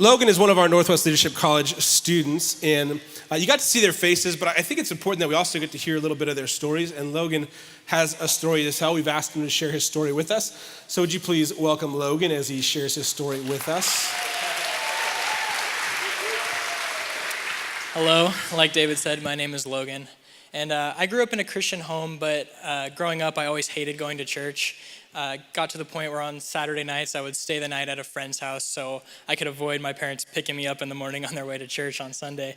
Logan is one of our Northwest Leadership College students, and you got to see their faces, but I think it's important that we also get to hear a little bit of their stories, and Logan has a story to tell. We've asked him to share his story with us. So would you please welcome Logan as he shares his story with us? Hello, like David said, my name is Logan, and I grew up in a Christian home, but growing up I always hated going to church. Got to the point where on Saturday nights I would stay the night at a friend's house so I could avoid my parents picking me up in the morning on their way to church on Sunday.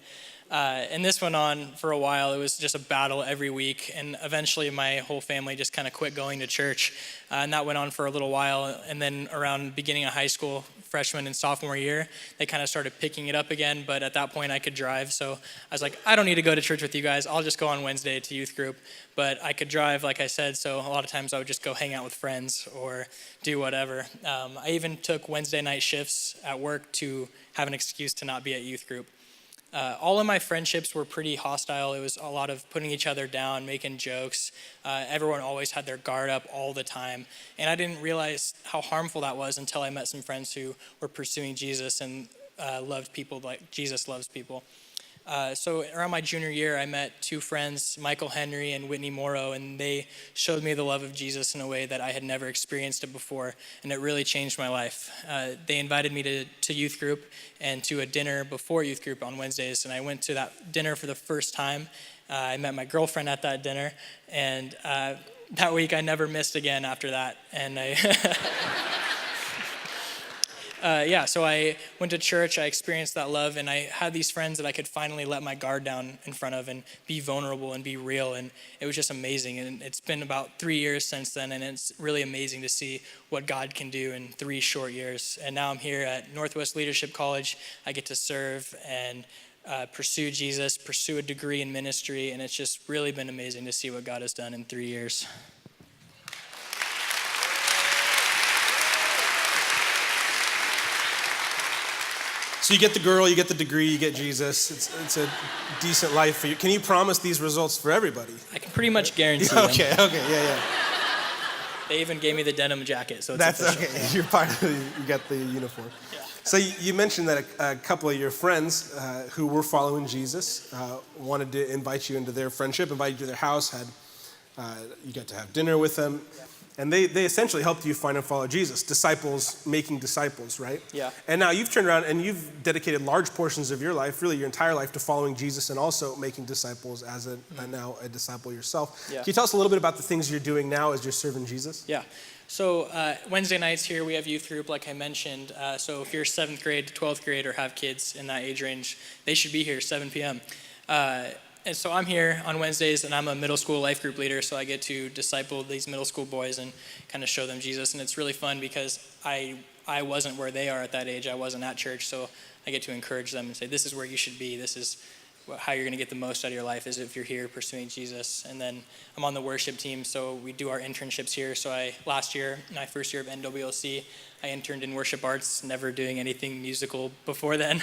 And this went on for a while. It was just a battle every week, and eventually my whole family just kind of quit going to church. And that went on for a little while, and then around beginning of high school, freshman and sophomore year, they kind of started picking it up again, but at that point I could drive, so I was like, I don't need to go to church with you guys, I'll just go on Wednesday to youth group. But I could drive, like I said, so a lot of times I would just go hang out with friends or do whatever. I even took Wednesday night shifts at work to have an excuse to not be at youth group. All of my friendships were pretty hostile. It was a lot of putting each other down, making jokes. Everyone always had their guard up all the time. And I didn't realize how harmful that was until I met some friends who were pursuing Jesus and loved people like Jesus loves people. So around my junior year, I met two friends, Michael Henry and Whitney Morrow, and they showed me the love of Jesus in a way that I had never experienced it before, and it really changed my life. They invited me to youth group and to a dinner before youth group on Wednesdays, and I went to that dinner for the first time. I met my girlfriend at that dinner, and that week I never missed again after that, and so I went to church, I experienced that love, and I had these friends that I could finally let my guard down in front of and be vulnerable and be real, and it was just amazing. And it's been about 3 years since then, and it's really amazing to see what God can do in 3 short years. And now I'm here at Northwest Leadership College. I get to serve and pursue Jesus, pursue a degree in ministry, and it's just really been amazing to see what God has done in 3 years. So you get the girl, you get the degree, you get Jesus. It's a decent life for you. Can you promise these results for everybody? I can pretty much guarantee them. Okay, yeah. They even gave me the denim jacket, so it's That's official. okay. You're part of you got the uniform. Yeah. So you mentioned that a couple of your friends who were following Jesus wanted to invite you into their friendship, invite you to their house, you got to have dinner with them. Yeah. And they essentially helped you find and follow Jesus, disciples making disciples, right? Yeah. And now you've turned around and you've dedicated large portions of your life, really your entire life, to following Jesus and also making disciples as now a disciple yourself. Yeah. Can you tell us a little bit about the things you're doing now as you're serving Jesus? Yeah. So Wednesday nights here we have youth group, like I mentioned. So if you're 7th grade to 12th grade or have kids in that age range, they should be here 7 p.m. And so I'm here on Wednesdays, and I'm a middle school life group leader, so I get to disciple these middle school boys and kind of show them Jesus. And it's really fun because I wasn't where they are at that age. I wasn't at church, so I get to encourage them and say, this is where you should be. This is how you're going to get the most out of your life, is if you're here pursuing Jesus. And then I'm on the worship team, so we do our internships here. So last year, my first year of NWLC, I interned in worship arts, never doing anything musical before then.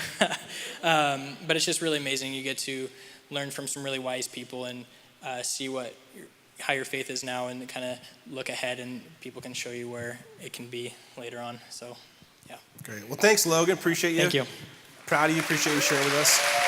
But it's just really amazing. You get to learn from some really wise people and see how your faith is now, and kind of look ahead, and people can show you where it can be later on. So, yeah. Great. Well, thanks, Logan. Appreciate you. Thank you. Proud of you. Appreciate you sharing with us.